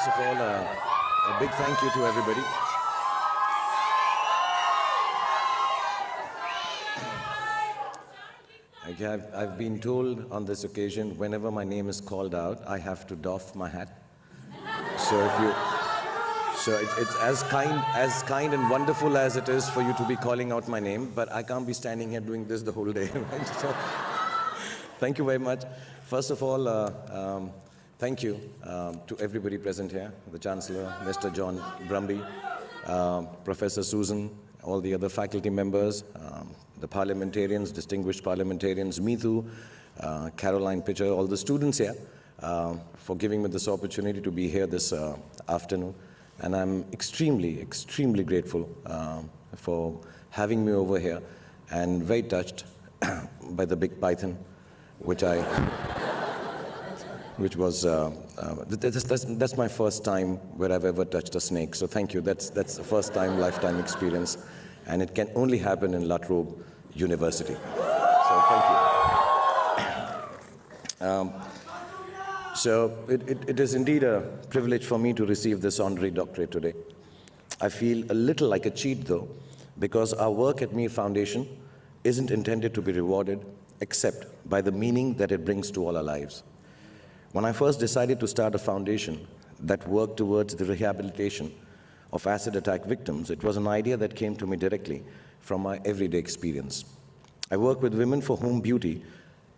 First of all, a big thank you to everybody. I've been told on this occasion, whenever my name is called out, I have to doff my hat. So it's as kind and wonderful as it is for you to be calling out my name, but I can't be standing here doing this the whole day, right? So, thank you very much. First of all, thank you to everybody present here, the Chancellor, Mr. John Brumby, Professor Susan, all the other faculty members, the parliamentarians, distinguished parliamentarians, Meethu, Caroline Pitcher, all the students here, for giving me this opportunity to be here this afternoon. And I'm extremely, extremely grateful for having me over here, and very touched by the big python, which was, that's my first time where I've ever touched a snake. So thank you. That's the first time, lifetime experience. And it can only happen in La Trobe University. So thank you. So it is indeed a privilege for me to receive this honorary doctorate today. I feel a little like a cheat though, because our work at Mir Foundation isn't intended to be rewarded except by the meaning that it brings to all our lives. When I first decided to start a foundation that worked towards the rehabilitation of acid attack victims, it was an idea that came to me directly from my everyday experience. I work with women for whom beauty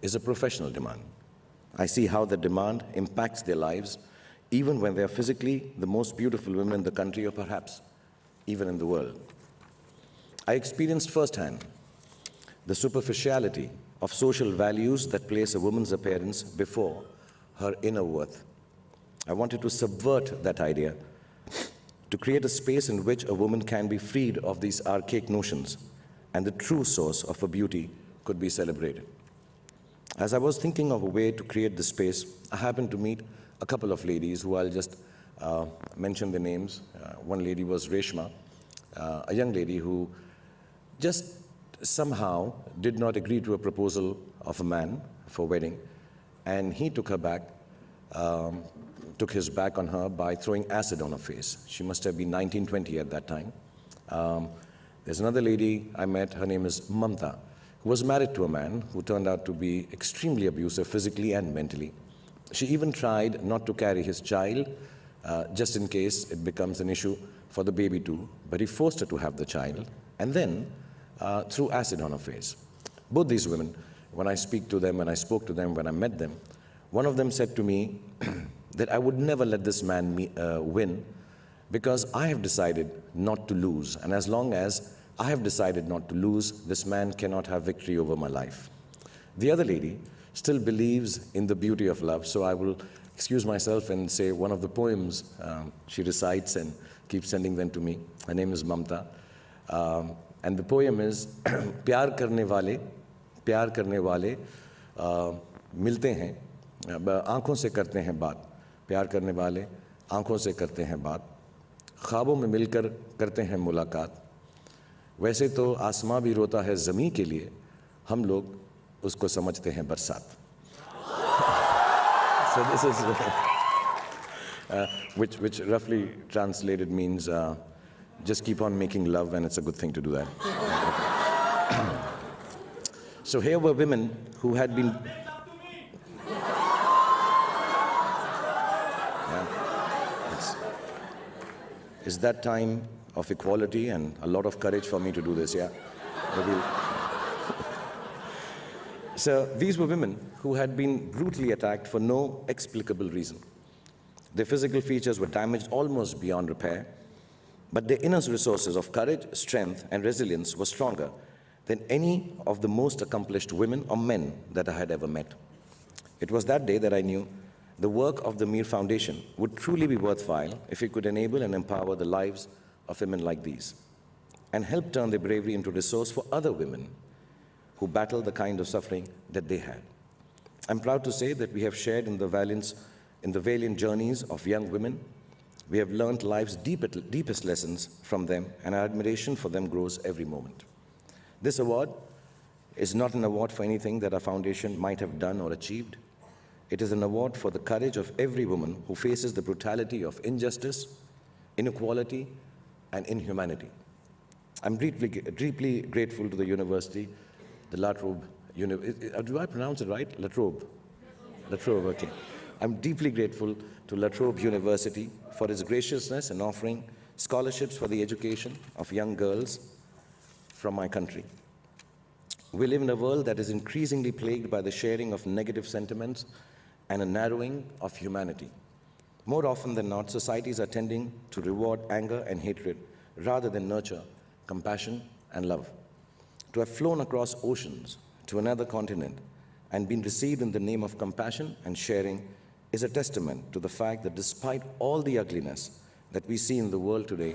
is a professional demand. I see how the demand impacts their lives, even when they are physically the most beautiful women in the country, or perhaps even in the world. I experienced firsthand the superficiality of social values that place a woman's appearance before her inner worth. I wanted to subvert that idea, to create a space in which a woman can be freed of these archaic notions and the true source of her beauty could be celebrated. As I was thinking of a way to create this space, I happened to meet a couple of ladies who I'll just mention the names. One lady was Reshma, a young lady who just somehow did not agree to a proposal of a man for wedding, and he took her back, took his back on her by throwing acid on her face. She must have been 19, 20 at that time. There's another lady I met, her name is Mamta, who was married to a man who turned out to be extremely abusive physically and mentally. She even tried not to carry his child, just in case it becomes an issue for the baby too, but he forced her to have the child, and then threw acid on her face. Both these women, when I speak to them, when I spoke to them, when I met them, one of them said to me that I would never let this man win, because I have decided not to lose, and as long as I have decided not to lose, this man cannot have victory over my life. The other lady still believes in the beauty of love, so I will excuse myself and say one of the poems she recites and keeps sending them to me. Her name is Mamta, and the poem is प्यार करने वाले मिलते हैं, आँखों से करते हैं बात, प्यार करने वाले आँखों से करते हैं बात, ख्वाबों में मिलकर करते हैं मुलाकात, वैसे तो आसमां भी रोता है ज़मीं के लिए, हम लोग उसको समझते हैं बरसात. So this is which roughly translated means just keep on making love, and it's a good thing to do that. So here were women who had been it's that time of equality and a lot of courage for me to do this, yeah. So these were women who had been brutally attacked for no explicable reason. Their physical features were damaged almost beyond repair, but their inner resources of courage, strength, and resilience were stronger than any of the most accomplished women or men that I had ever met. It was that day that I knew the work of the Mir Foundation would truly be worthwhile if it could enable and empower the lives of women like these, and help turn their bravery into resource for other women who battle the kind of suffering that they had. I'm proud to say that we have shared in the valiant journeys of young women. We have learned life's deepest lessons from them, and our admiration for them grows every moment. This award is not an award for anything that our foundation might have done or achieved. It is an award for the courage of every woman who faces the brutality of injustice, inequality, and inhumanity. I'm deeply grateful to the university, the La Trobe, do I pronounce it right? La Trobe. La Trobe, okay. I'm deeply grateful to La Trobe University for its graciousness in offering scholarships for the education of young girls from my country. We live in a world that is increasingly plagued by the sharing of negative sentiments and a narrowing of humanity. More often than not, societies are tending to reward anger and hatred rather than nurture compassion and love. To have flown across oceans to another continent and been received in the name of compassion and sharing is a testament to the fact that despite all the ugliness that we see in the world today,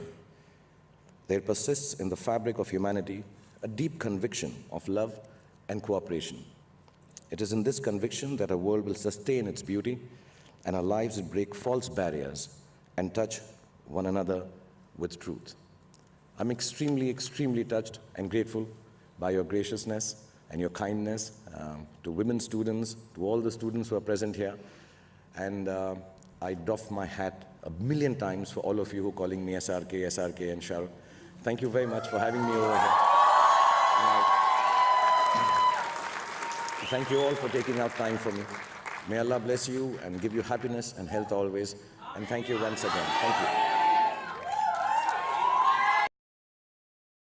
there persists in the fabric of humanity a deep conviction of love and cooperation. It is in this conviction that our world will sustain its beauty and our lives will break false barriers and touch one another with truth. I'm extremely touched and grateful by your graciousness and your kindness to women students, to all the students who are present here. And I doff my hat a million times for all of you who are calling me SRK, SRK, and Shahrukh. Thank you very much for having me over here. Thank you all for taking out time for me. May Allah bless you and give you happiness and health always. And thank you once again. Thank you.